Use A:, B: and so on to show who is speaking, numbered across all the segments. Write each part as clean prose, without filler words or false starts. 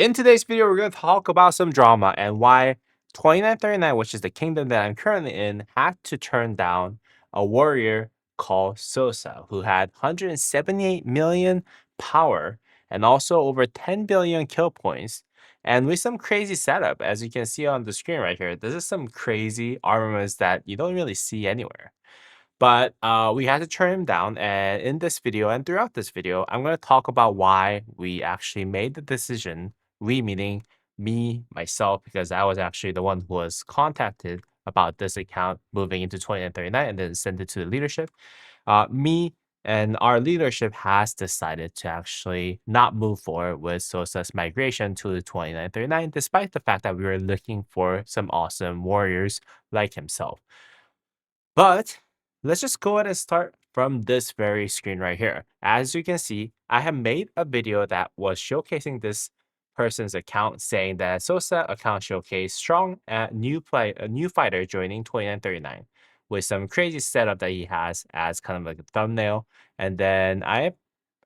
A: In today's video, we're going to talk about some drama and why 2939, which is the kingdom that I'm currently in, had to turn down a warrior called Sosa, who had 178 million power and also over 10 billion kill points. And with some crazy setup, as you can see on the screen right here, this is some crazy armaments that you don't really see anywhere. But we had to turn him down. And in this video and throughout this video, I'm going to talk about why we actually made the decision. We meaning me, myself, because I was actually the one who was contacted about this account moving into 2939 and then sent it to the leadership. Me and our leadership has decided to actually not move forward with Sosa's migration to the 2939, despite the fact that we were looking for some awesome warriors like himself. But let's just go ahead and start from this very screen right here. As you can see, I have made a video that was showcasing this person's account saying that Sosa account showcase strong a new fighter joining 2939 with some crazy setup that he has as kind of like a thumbnail. And then I have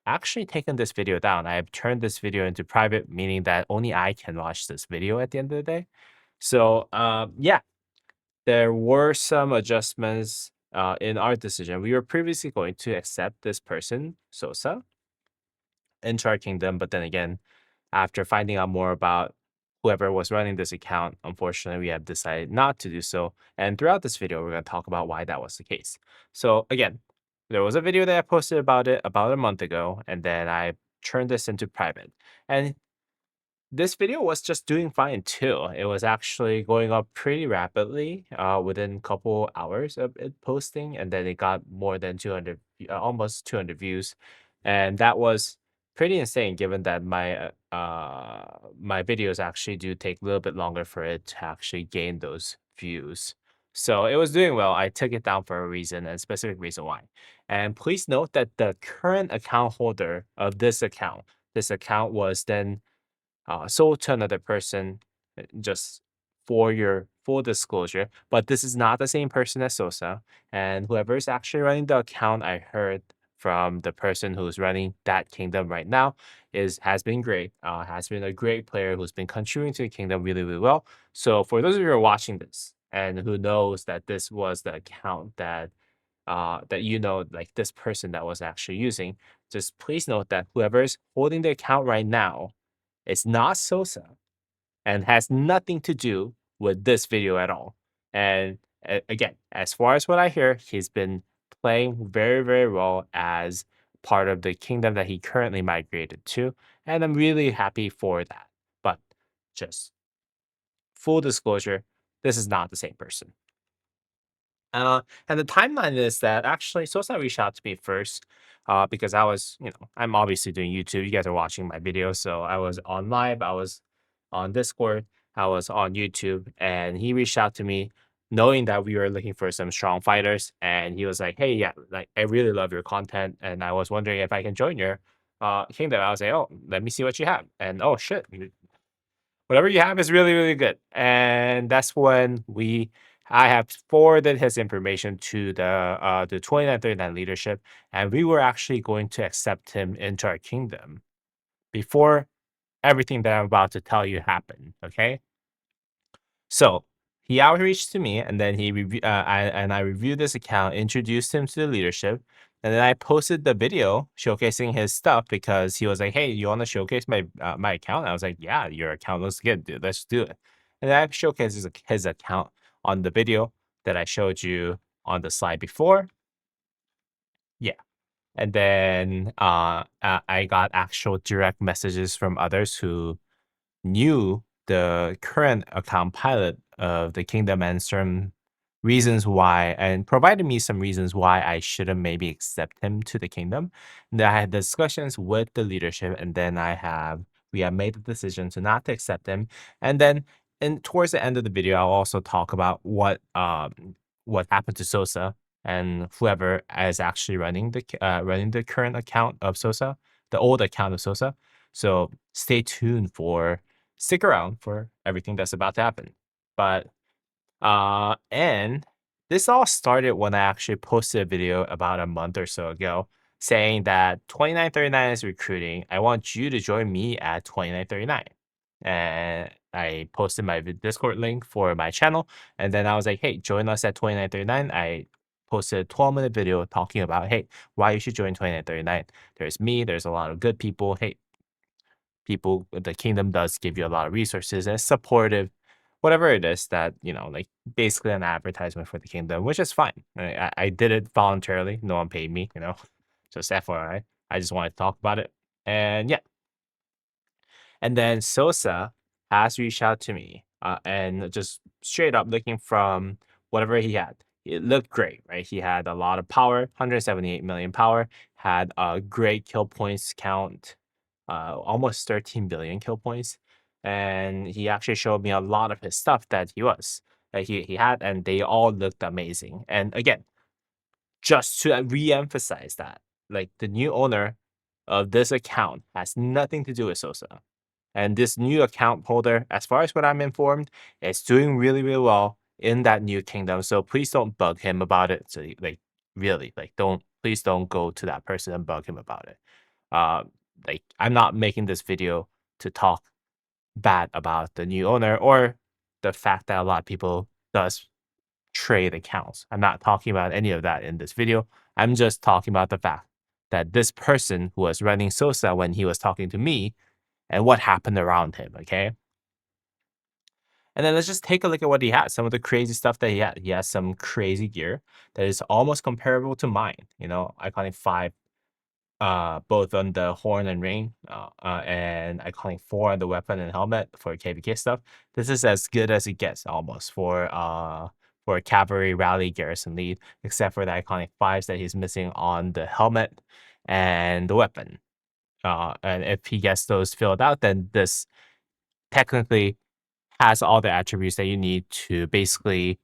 A: actually taken this video down. I have turned this video into private, meaning that only I can watch this video at the end of the day. So yeah, there were some adjustments in our decision. We were previously going to accept this person, Sosa, into our kingdom, but then again, after finding out more about whoever was running this account, unfortunately, we have decided not to do so. And throughout this video, we're going to talk about why that was the case. So again, there was a video that I posted about it about a month ago, and then I turned this into private. And this video was just doing fine too. It was actually going up pretty rapidly within a couple hours of it posting, and then it got more than 200, almost 200 views, and that was pretty insane given that my videos actually do take a little bit longer for it to actually gain those views. So it was doing well. I took it down for a reason, and a specific reason why. And please note that the current account holder of this account was then sold to another person, just for your full disclosure. But this is not the same person as Sosa. And whoever is actually running the account, I heard from the person who's running that kingdom right now, has been great. Has been a great player who's been contributing to the kingdom really, really well. So for those of you who are watching this and who knows that this was the account that like this person that was actually using, just please note that whoever's holding the account right now, it's not Sosa and has nothing to do with this video at all. And again, as far as what I hear, he's been playing very, very well as part of the kingdom that he currently migrated to. And I'm really happy for that. But just full disclosure, this is not the same person. And the timeline is that actually Sosa reached out to me first because I was, I'm obviously doing YouTube. You guys are watching my videos. So I was on live, I was on Discord, I was on YouTube, and he reached out to me knowing that we were looking for some strong fighters. And he was like, hey, yeah, like I really love your content. And I was wondering if I can join your kingdom. I was like, oh, let me see what you have. And oh, shit, whatever you have is really, really good. And that's when I have forwarded his information to the 2939 leadership, and we were actually going to accept him into our kingdom before everything that I'm about to tell you happened. Okay. So he outreached to me, and then I reviewed this account, introduced him to the leadership, and then I posted the video showcasing his stuff because he was like, "Hey, you want to showcase my account?" I was like, "Yeah, your account looks good, dude. Let's do it." And then I showcased his account on the video that I showed you on the slide before. Yeah, and then I got actual direct messages from others who knew the current account pilot of the kingdom and some reasons why, and provided me some reasons why I shouldn't maybe accept him to the kingdom. And then I had discussions with the leadership, and then we have made the decision to not to accept him. And then towards the end of the video, I'll also talk about what happened to Sosa and whoever is actually running the current account of Sosa, the old account of Sosa. So stay tuned stick around for everything that's about to happen. But and this all started when I actually posted a video about a month or so ago saying that 2939 is recruiting. I want you to join me at 2939. and I posted my Discord link for my channel. And then I was like, hey, join us at 2939. I posted a 12-minute video talking about, hey, why you should join 2939. There's me, there's a lot of good people. Hey, people, the kingdom does give you a lot of resources and it's supportive, whatever it is that, like basically an advertisement for the kingdom, which is fine. I did it voluntarily. No one paid me, just FYI. I just wanted to talk about it. And yeah, and then Sosa has reached out to me and just straight up looking from whatever he had. It looked great, right? He had a lot of power, 178 million power, had a great kill points count, almost 13 billion kill points. And he actually showed me a lot of his stuff that he had, and they all looked amazing. And again, just to re-emphasize that, like the new owner of this account has nothing to do with Sosa. And this new account holder, as far as what I'm informed, is doing really, really well in that new kingdom. So please don't bug him about it. So like really, like please don't go to that person and bug him about it. Uh, like I'm not making this video to talk bad about the new owner or the fact that a lot of people does trade accounts. I'm not talking about any of that in this video. I'm just talking about the fact that this person who was running Sosa when he was talking to me and what happened around him, okay? And then let's just take a look at what he has, some of the crazy stuff that he had. He has some crazy gear that is almost comparable to mine, Iconic 5, both on the horn and ring, and Iconic 4 on the weapon and helmet for KVK stuff. This is as good as it gets almost for cavalry rally garrison lead, except for the Iconic 5s that he's missing on the helmet and the weapon. And if he gets those filled out, then this technically has all the attributes that you need to basically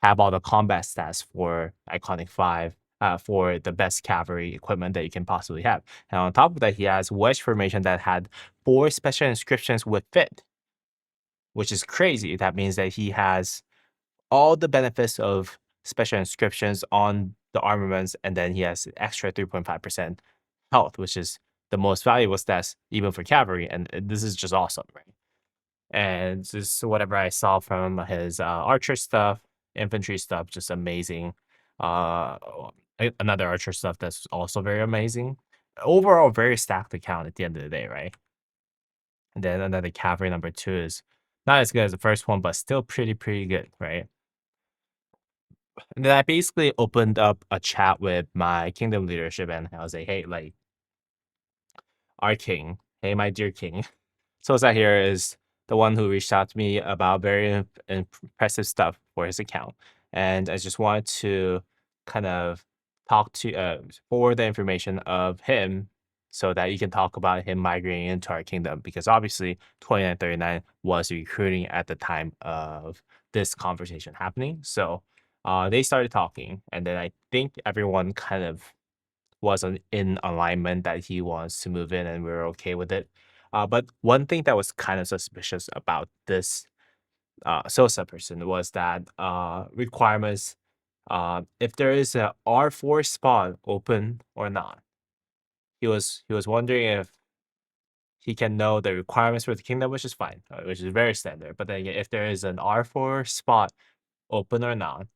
A: have all the combat stats for Iconic 5, for the best cavalry equipment that you can possibly have. And on top of that, he has wedge formation that had 4 special inscriptions with fit, which is crazy. That means that he has all the benefits of special inscriptions on the armaments, and then he has extra 3.5% health, which is the most valuable stats even for cavalry. And this is just awesome, right? And just whatever I saw from his archer stuff, infantry stuff, just amazing. Uh, Another archer stuff that's also very amazing. Overall, very stacked account at the end of the day, right? And then another cavalry number 2 is not as good as the first one, but still pretty good, right? And then I basically opened up a chat with my kingdom leadership, and I was like, hey, like, our king, hey, my dear king, Sosa here is the one who reached out to me about very impressive stuff for his account. And I just wanted to kind of talk to forward the information of him so that you can talk about him migrating into our kingdom, because obviously 2939 was recruiting at the time of this conversation happening. So they started talking, and then I think everyone kind of wasn't in alignment that he wants to move in, and we were okay with it. But one thing that was kind of suspicious about this Sosa person was that requirements, if there is a R4 spot open or not. He was wondering if he can know the requirements for the kingdom, which is fine, which is very standard. But then again, if there is an R4 spot open or not,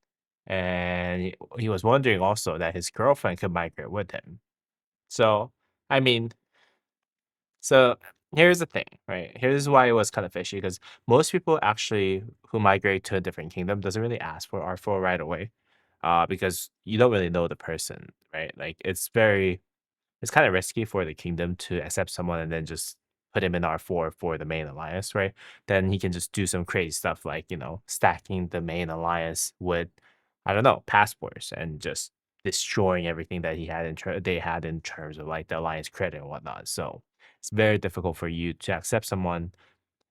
A: and he was wondering also that his girlfriend could migrate with him. So, I mean, so here's the thing, right? Here's why it was kind of fishy, because most people actually who migrate to a different kingdom doesn't really ask for R4 right away, because you don't really know the person, right? Like it's kind of risky for the kingdom to accept someone and then just put him in R4 for the main alliance, right? Then he can just do some crazy stuff like, stacking the main alliance with, I don't know, passports and just destroying everything that they had in terms of like the alliance credit and whatnot. So it's very difficult for you to accept someone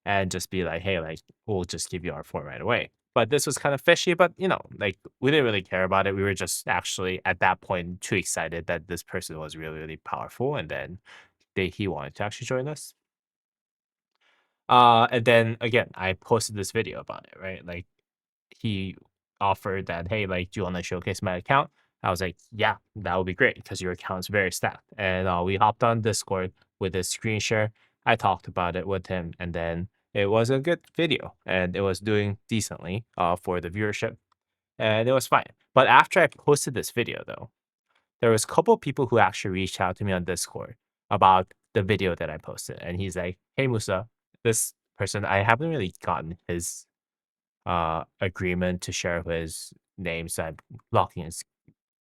A: and just be like, hey, like, we'll just give you R4 right away. But this was kind of fishy, but like we didn't really care about it. We were just actually at that point too excited that this person was really, really powerful, and then he wanted to actually join us. And then again, I posted this video about it, right? Like he offered that, hey, like, do you want to showcase my account? I was like, yeah, that would be great because your account's very stacked. And we hopped on Discord with his screen share. I talked about it with him, and then It was a good video and it was doing decently for the viewership and it was fine. But after I posted this video though, there was a couple of people who actually reached out to me on Discord about the video that I posted. And he's like, "Hey Musa, this person, I haven't really gotten his agreement to share his name, so I'm blocking his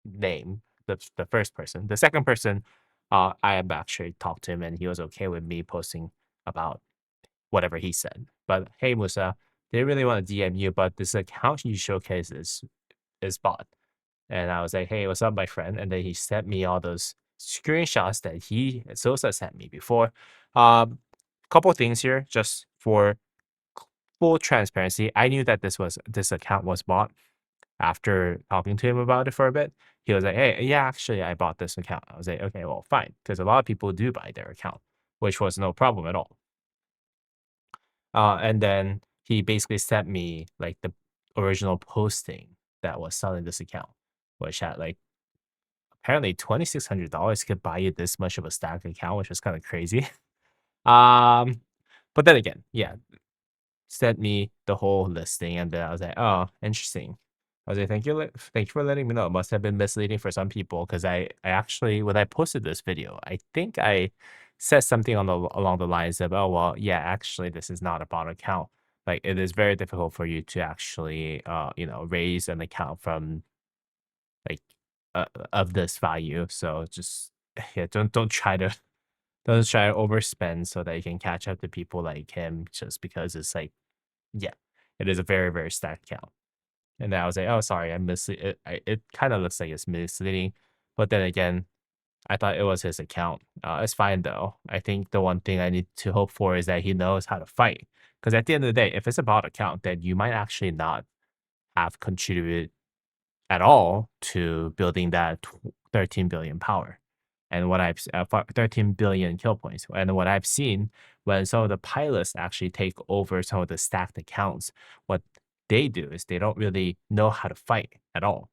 A: name, the first person. The second person, I have actually talked to him and he was okay with me posting about whatever he said. But hey, Musa, they really want to DM you, but this account you showcase is bought. And I was like, hey, what's up, my friend? And then he sent me all those screenshots that he Sosa sent me before. Couple things here, just for full transparency. I knew that this account was bought after talking to him about it for a bit. He was like, hey, yeah, actually, I bought this account. I was like, okay, well, fine, because a lot of people do buy their account, which was no problem at all. And then he basically sent me like the original posting that was selling this account, which had like apparently $2,600 could buy you this much of a stack account, which was kind of crazy. um, but then again, yeah, sent me the whole listing, and then I was like, oh, interesting. I was like, thank you for letting me know. It must have been misleading for some people because I actually when I posted this video, I think I said something on the along the lines of, oh well, yeah, actually, this is not a bot account. Like it is very difficult for you to actually, raise an account from like of this value. So just yeah, don't try to overspend so that you can catch up to people like him just because it's like yeah, it is a very, very stacked account. And then I was like, "Oh, sorry, I mislead it it kinda looks like it's misleading." But then again, I thought it was his account. It's fine though. I think the one thing I need to hope for is that he knows how to fight. Because at the end of the day, if it's a bot account, then you might actually not have contributed at all to building that 13 billion power. And what 13 billion kill points. And what I've seen when some of the pilots actually take over some of the stacked accounts, what they do is they don't really know how to fight at all.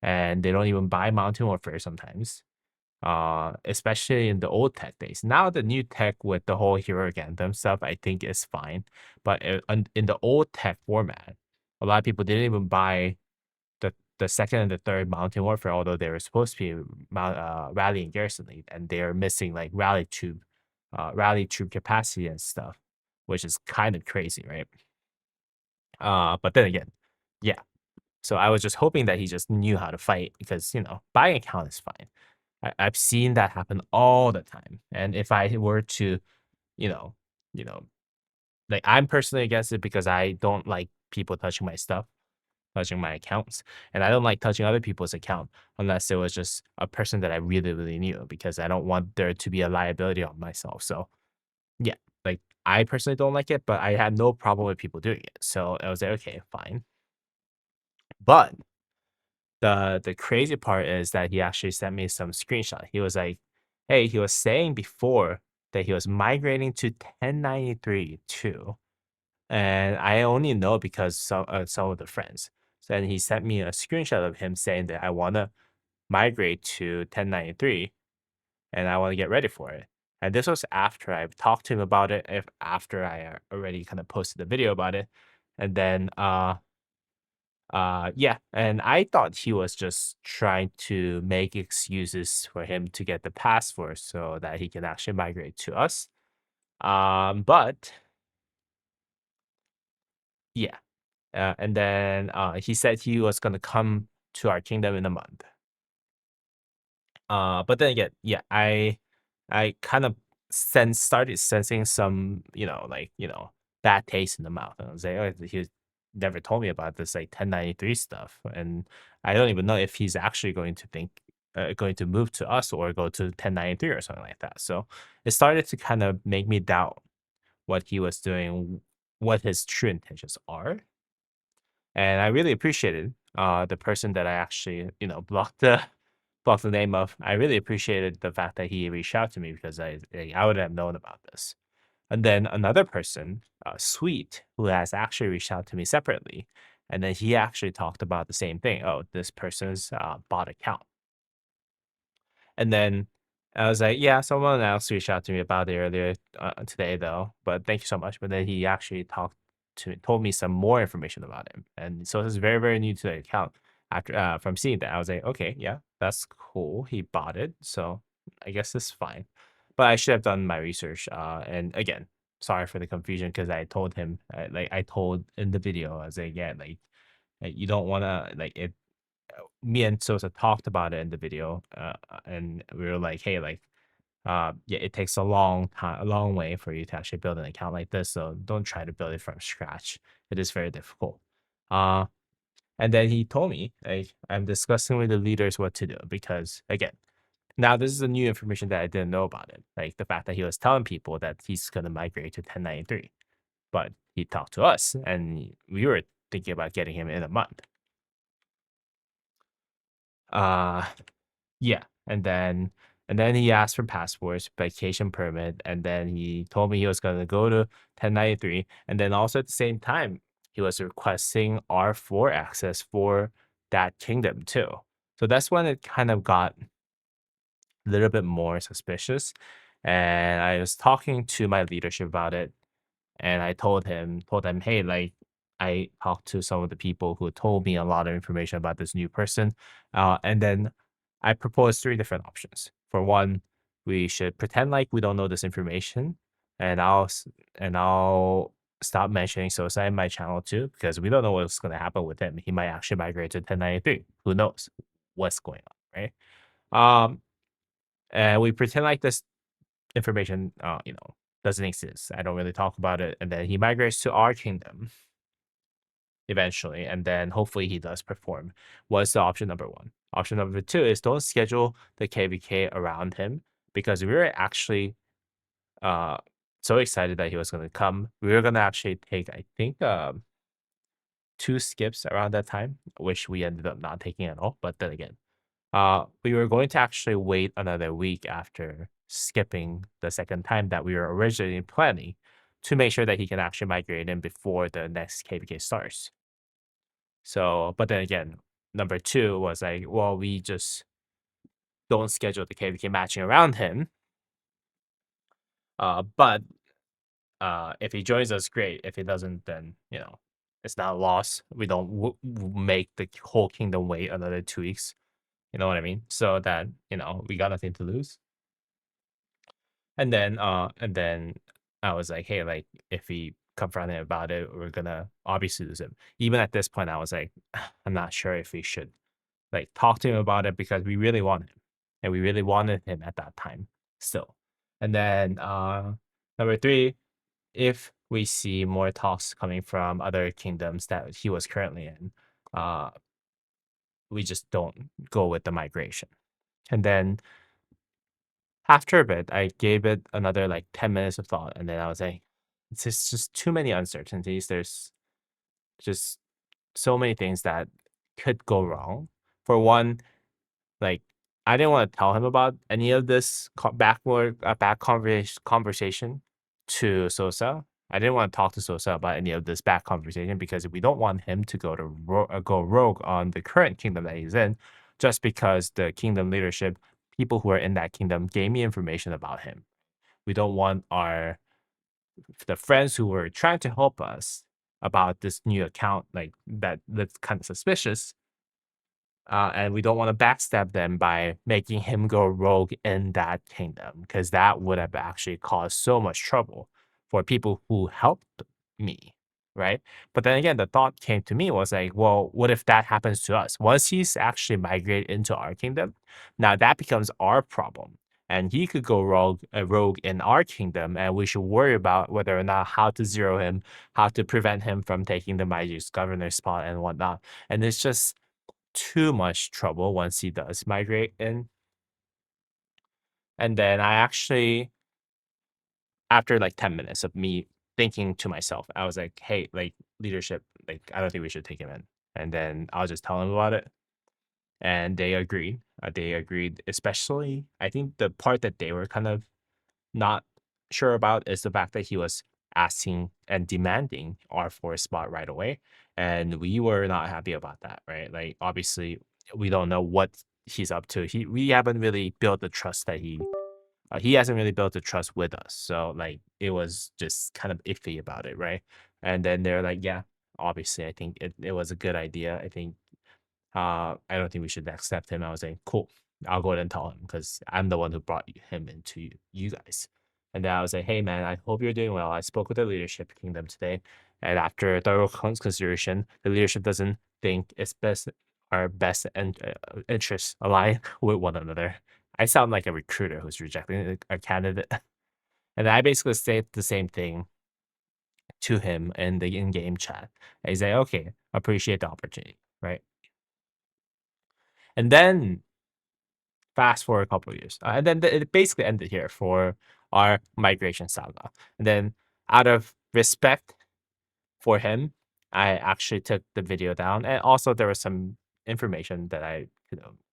A: And they don't even buy Mountain Warfare sometimes, especially in the old tech days. Now, the new tech with the whole Heroic Anthem stuff, I think is fine. But in the old tech format, a lot of people didn't even buy the second and the third Mountain Warfare, although they were supposed to be rally and garrison lead, and they're missing like rally troop capacity and stuff, which is kind of crazy, right? But then again, yeah. So I was just hoping that he just knew how to fight because buying a count is fine. I've seen that happen all the time, and if I were to, you know, you know, like I'm personally against it because I don't like people touching my stuff, touching my accounts. And I don't like touching other people's account unless it was just a person that I really, really knew because I don't want there to be a liability on myself. So yeah, like I personally don't like it, but I had no problem with people doing it. So I was like, okay, fine. But the crazy part is that he actually sent me some screenshot. He was like, hey, he was saying before that he was migrating to 1093 too. And I only know because some of the friends. So then he sent me a screenshot of him saying that I want to migrate to 1093 and I want to get ready for it. And this was after I've talked to him about it, if after I already kind of posted the video about it. And then yeah, and I thought he was just trying to make excuses for him to get the password so that he can actually migrate to us. But yeah. And then he said he was gonna come to our kingdom in a month. But then again, yeah, I kind of started sensing some, bad taste in the mouth. And I was like, oh, he never told me about this like 1093 stuff, and I don't even know if he's actually going to move to us or go to 1093 or something like that. So it started to kind of make me doubt what he was doing, what his true intentions are. And I really appreciated the person that I actually, blocked the name of. I really appreciated the fact that he reached out to me because I would have known about this. And then another person, Sweet, who has actually reached out to me separately, and then he actually talked about the same thing. Oh, this person's bot account. And then I was like, "Yeah, someone else reached out to me about it earlier today, though. But thank you so much." But then he actually told me some more information about him, and so this is very very new to the account. After from seeing that, I was like, "Okay, yeah, that's cool. He bought it, so I guess it's fine." But I should have done my research. And again, sorry for the confusion because I told him, like I told in the video, I was like, "Yeah, like, you don't want to like it." Me and Sosa talked about it in the video, and we were like, "Hey, like." Yeah, it takes a long time, a long way for you to actually build an account like this. So don't try to build it from scratch. It is very difficult. Uh, and then he told me, like, I'm discussing with the leaders what to do because, again, now this is a new information that I didn't know about it. Like the fact that he was telling people that he's going to migrate to 1093, but he talked to us and we were thinking about getting him in a month. Uh, Yeah, and then he asked for passports, vacation permit, and then he told me he was gonna go to 1093, and then also at the same time, he was requesting R4 access for that kingdom too. So that's when it kind of got a little bit more suspicious, and I was talking to my leadership about it, and I told them, "Hey, like, I talked to some of the people who told me a lot of information about this new person." And then I proposed 3 different options. For one, we should pretend like we don't know this information, and I'll stop mentioning Sosa in my channel too, because we don't know what's gonna happen with him. He might actually migrate to 1093. Who knows what's going on, right? Um, and we pretend like this information, doesn't exist. I don't really talk about it. And then he migrates to our kingdom eventually. And then hopefully he does perform. Was the option number one. Option number two is don't schedule the KVK around him because we were actually uh, so excited that he was going to come. We were going to actually take, I think, 2 skips around that time, which we ended up not taking at all. But then again, we were going to actually wait another week after skipping the second time that we were originally planning to make sure that he can actually migrate in before the next KVK starts. So, but then again, number two was like, well, we just don't schedule the KVK matching around him. But if he joins us, great. If he doesn't, then it's not a loss. We don't make the whole kingdom wait another 2 weeks. You know what I mean? So that we got nothing to lose. And then I was like, "Hey, like, if we confront him about it, we're gonna obviously lose him." Even at this point, I was like, "I'm not sure if we should, like, talk to him about it because we really want him, and we really wanted him at that time still." And then, number 3, if we see more talks coming from other kingdoms that he was currently in, uh, we just don't go with the migration. And then after a bit, I gave it another, like, 10 minutes of thought, and then I was like, "It's just too many uncertainties. There's just so many things that could go wrong." For one, like, I didn't wanna tell him about any of this back conversation to Sosa. I didn't wanna talk to Sosa about any of this back conversation because we don't want him to go rogue on the current kingdom that he's in just because the kingdom leadership, people who are in that kingdom gave me information about him. We don't want the friends who were trying to help us about this new account, like, that's kinda suspicious, and we don't want to backstab them by making him go rogue in that kingdom because that would have actually caused so much trouble for people who helped me, right? But then again, the thought came to me was like, well, what if that happens to us? Once he's actually migrated into our kingdom, now that becomes our problem. And he could go rogue in our kingdom, and we should worry about whether or not how to zero him, how to prevent him from taking the Maiju's governor spot and whatnot. And it's just too much trouble once he does migrate in. And then I actually, after like 10 minutes of me thinking to myself, I was like, hey, like leadership, like I don't think we should take him in. And then I'll just tell him about it. And they agreed. They agreed, especially, I think the part that they were kind of not sure about is the fact that he was asking and demanding our fourth spot right away. And we were not happy about that, right? Like, obviously, we don't know what he's up to. We haven't really built the trust that he he hasn't really built the trust with us. So like it was just kind of iffy about it, right? And then they're like, yeah, obviously, I think it was a good idea. I don't think we should accept him. I was like, cool, I'll go ahead and tell him because I'm the one who brought him into you guys. And then I was like, hey man, I hope you're doing well. I spoke with the leadership kingdom today, and after thorough consideration, the leadership doesn't think it's best our best interests align with one another. I sound like a recruiter who's rejecting a candidate, and I basically said the same thing to him in the in-game chat. And he's like, okay, appreciate the opportunity, right? And then fast forward a couple of years, and then it basically ended here for our migration saga. And then, out of respect for him, I actually took the video down, and also there was some information that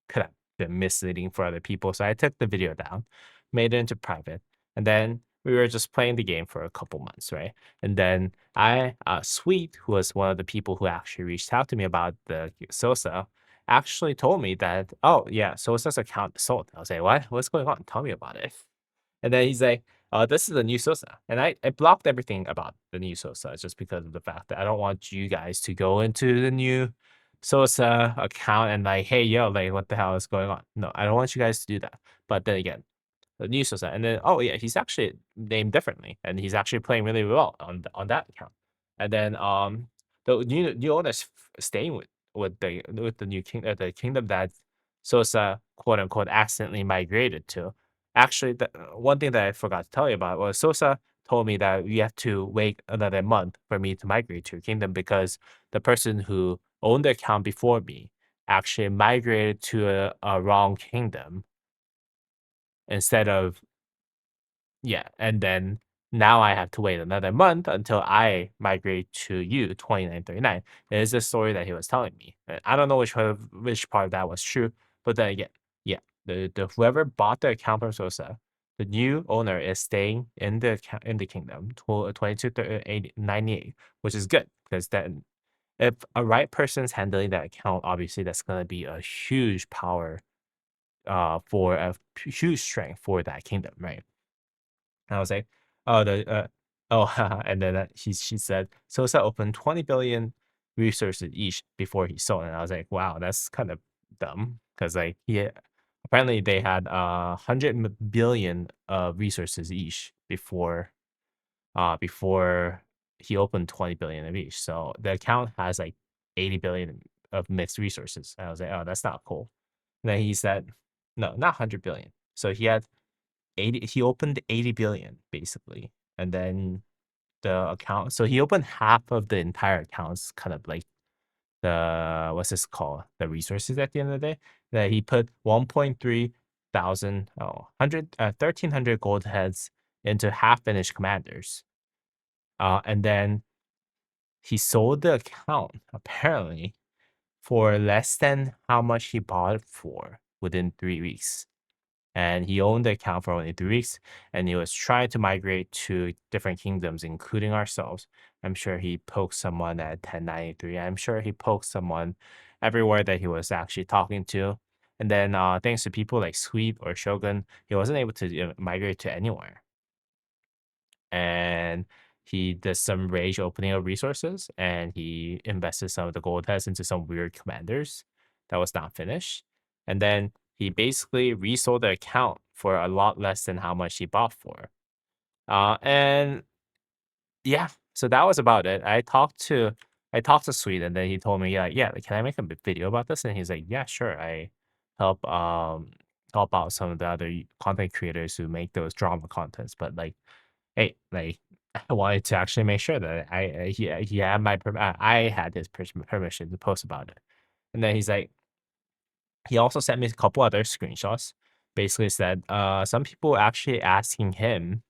A: could have been misleading for other people, so I took the video down, made it into private, and then we were just playing the game for a couple months, right? And then Sweet, who was one of the people who actually reached out to me about the Sosa, actually told me that, oh yeah, Sosa's account is sold. I was like, what? What's going on? Tell me about it. And then he's like, this is the new Sosa. And I blocked everything about the new Sosa just because of the fact that I don't want you guys to go into the new Sosa account and like, hey, yo, like, what the hell is going on? No, I don't want you guys to do that. But then again, the new Sosa. And then, oh yeah, he's actually named differently, and he's actually playing really well on that account. And then the new owners staying with the new the kingdom that Sosa quote unquote accidentally migrated to. Actually, the one thing that I forgot to tell you about was Sosa told me that we have to wait another month for me to migrate to a kingdom because the person who owned the account before me actually migrated to a wrong kingdom instead of yeah, and then now I have to wait another month until I migrate to you, 2939. It is the story that he was telling me. I don't know which part of that was true, but then again, yeah, the whoever bought the account from Sosa, the new owner is staying in the kingdom, 2298, which is good because then if a right person's handling that account, obviously that's gonna be a huge power, for a huge strength for that kingdom, right? And I was like, "Oh, oh," and then, she said, "Sosa opened 20 billion resources each before he sold," and I was like, "Wow, that's kind of dumb," because like, apparently they had, 100 billion, resources each before he opened 20 billion of each, so the account has, like, 80 billion of mixed resources, and I was like, "Oh, that's not cool." And then he said no, not 100 billion. So he opened 80 billion basically, and then the account so he opened half of the entire accounts, kind of like the what's this called? The resources at the end of the day, that he put 1.3 thousand, 1,300 gold heads into half-finished commanders. And then he sold the account apparently for less than how much he bought it for within 3 weeks. And he owned the account for only 3 weeks, and he was trying to migrate to different kingdoms, including ourselves. I'm sure he poked someone at 1093. I'm sure he poked someone everywhere that he was actually talking to. And then, thanks to people like Sweep or Shogun, he wasn't able to migrate to anywhere. And he did some rage opening of resources, and he invested some of the gold tests into some weird commanders that was not finished. And then he basically resold the account for a lot less than how much he bought for. And yeah, so that was about it. I talked to Sweet, and then he told me, yeah, like, can I make a video about this? And he's like, yeah, sure. I help help out some of the other content creators who make those drama contents, but like, hey, like, I wanted to actually make sure that he had I had his permission to post about it. And then he also sent me a couple other screenshots. Basically said, some people actually asking him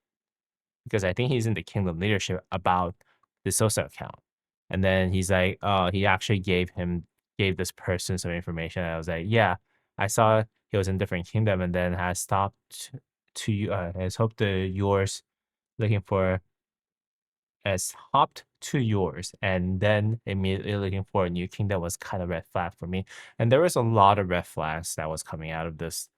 A: because I think he's in the kingdom leadership about the Sosa account. And then he's like, he actually gave this person some information. And I was like, yeah, I saw he was in different kingdom and then has stopped to you, has hoped to yours looking for has hopped to yours and then immediately looking for a new king that was kind of red flag for me. And there was a lot of red flags that was coming out of this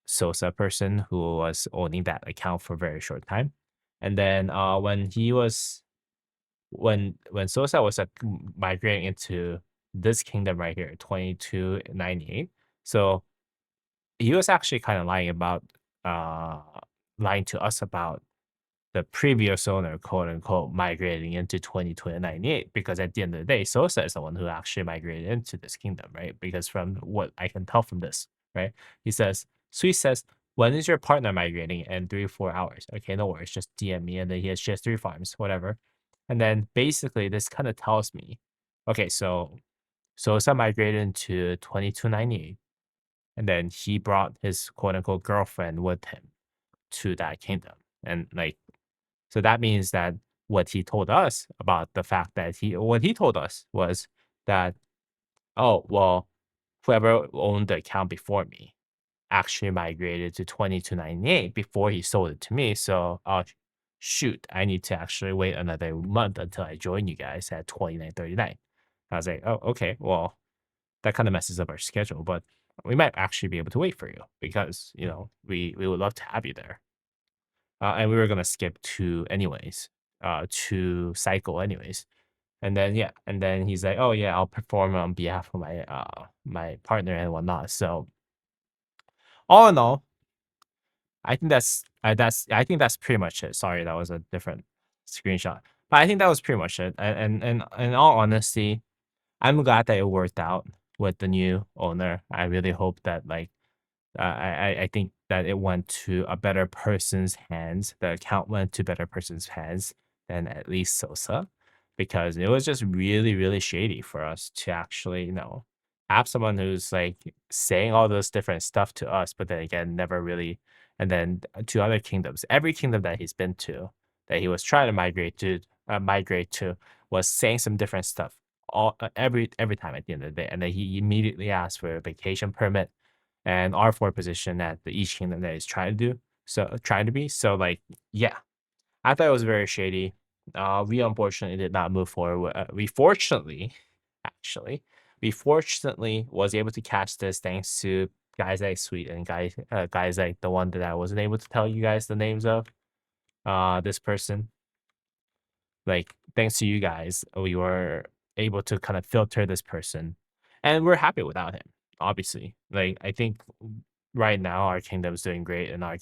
A: Sosa person who was owning that account for a very short time. And then when he was when Sosa was migrating into this kingdom right here, 2298. So he was actually kind of uh lying to us about the previous owner, quote unquote, migrating into 2298, because at the end of the day, Sosa is the one who actually migrated into this kingdom, right? Because from what I can tell from this, right? He says, Sui says, when is your partner migrating in 3 or 4 hours? Okay, no worries, just DM me. And then he has just 3 farms, whatever. And then basically this kind of tells me, okay, so Sosa migrated into 2298, and then he brought his quote unquote girlfriend with him to that kingdom. And like, so that means that what he told us about the fact that what he told us was that, oh, well, whoever owned the account before me actually migrated to 2298 before he sold it to me. So, oh, shoot, I need to actually wait another month until I join you guys at 2939. I was like, oh, okay, well, that kind of messes up our schedule, but we might actually be able to wait for you because, we would love to have you there. And we were gonna skip 2 anyways, 2 cycle anyways. And then, yeah, and then he's like, "Oh, yeah, I'll perform on behalf of my partner and whatnot." So, all in all, I think that's pretty much it. Sorry, that was a different screenshot. But I think that was pretty much it. And in all honesty, I'm glad that it worked out with the new owner. I really hope that, like, I think that it went to a better person's hands. The account went to better person's hands than at least Sosa, because it was just really, really shady for us to actually, have someone who's like saying all those different stuff to us, but then again, never really, and then to other kingdoms. Every kingdom that he's been to, that he was trying to migrate to, was saying some different stuff every time at the end of the day, and then he immediately asked for a vacation permit and R4 position at the each kingdom that he's trying to do. So trying to be. So like, yeah, I thought it was very shady. We unfortunately did not move forward. Actually, we fortunately was able to catch this thanks to guys like Sweet and guys like the one that I wasn't able to tell you guys the names of. This person, like, thanks to you guys, we were able to kind of filter this person, and we're happy without him. Obviously, like, I think right now our kingdom's doing great in our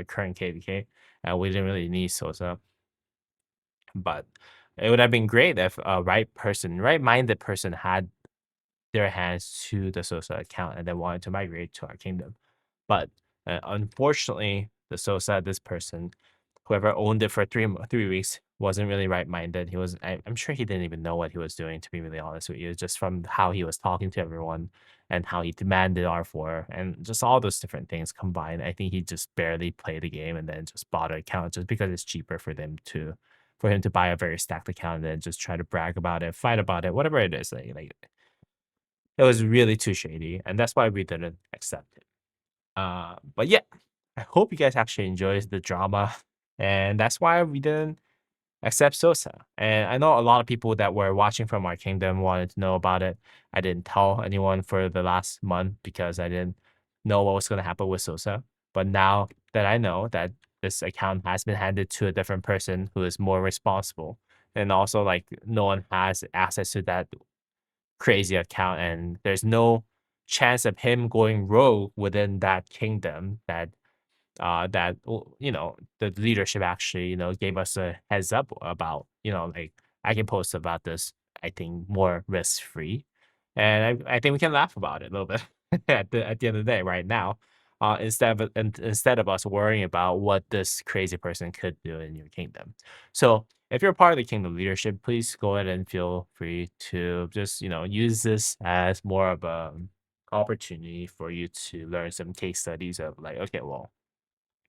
A: current KDK, and we didn't really need Sosa. But it would have been great if a right-minded person had their hands to the Sosa account and then wanted to migrate to our kingdom. But unfortunately, the Sosa, this person, whoever owned it for 3 weeks, wasn't really right-minded. I'm sure he didn't even know what he was doing, to be really honest with you, just from how he was talking to everyone and how he demanded R4 and just all those different things combined. I think he just barely played the game and then just bought an account just because it's cheaper for him to buy a very stacked account and then just try to brag about it, fight about it, whatever it is. Like, it was really too shady, and that's why we didn't accept it. But yeah, I hope you guys actually enjoyed the drama, and that's why we didn't accept Sosa. And I know a lot of people that were watching from our kingdom wanted to know about it. I didn't tell anyone for the last month because I didn't know what was going to happen with Sosa. But now that I know that this account has been handed to a different person who is more responsible, and also like no one has access to that crazy account, and there's no chance of him going rogue within that kingdom, the leadership actually, gave us a heads up about, like, I can post about this, I think, more risk free. And I think we can laugh about it a little bit at the end of the day right now. Instead of us worrying about what this crazy person could do in your kingdom. So if you're part of the kingdom leadership, please go ahead and feel free to just, use this as more of a opportunity for you to learn some case studies of, like, okay, well,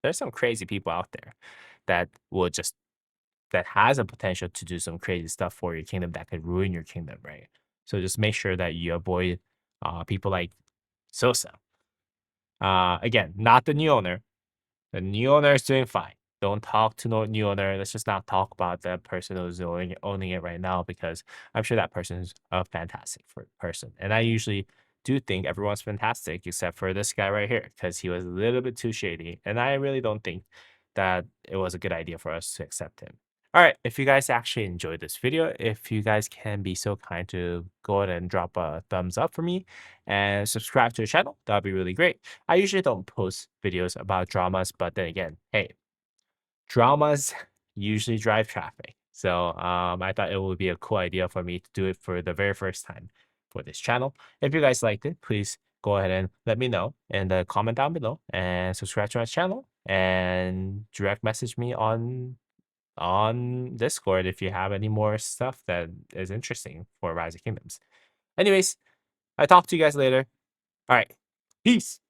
A: there's some crazy people out there that will just that has a potential to do some crazy stuff for your kingdom that could ruin your kingdom, right? So just make sure that you avoid people like Sosa. Again, not the new owner. The new owner is doing fine. Don't talk to no new owner. Let's just not talk about the person who's owning it right now, because I'm sure that person is a fantastic person. And I usually do think everyone's fantastic except for this guy right here because he was a little bit too shady. And I really don't think that it was a good idea for us to accept him. All right, if you guys actually enjoyed this video, if you guys can be so kind to go ahead and drop a thumbs up for me and subscribe to the channel, that would be really great. I usually don't post videos about dramas, but then again, hey, dramas usually drive traffic. So I thought it would be a cool idea for me to do it for the very first time for this channel. If you guys liked it, please go ahead and let me know in the comment down below and subscribe to my channel and direct message me on Discord if you have any more stuff that is interesting for Rise of Kingdoms. Anyways, I talk to you guys later. All right. Peace.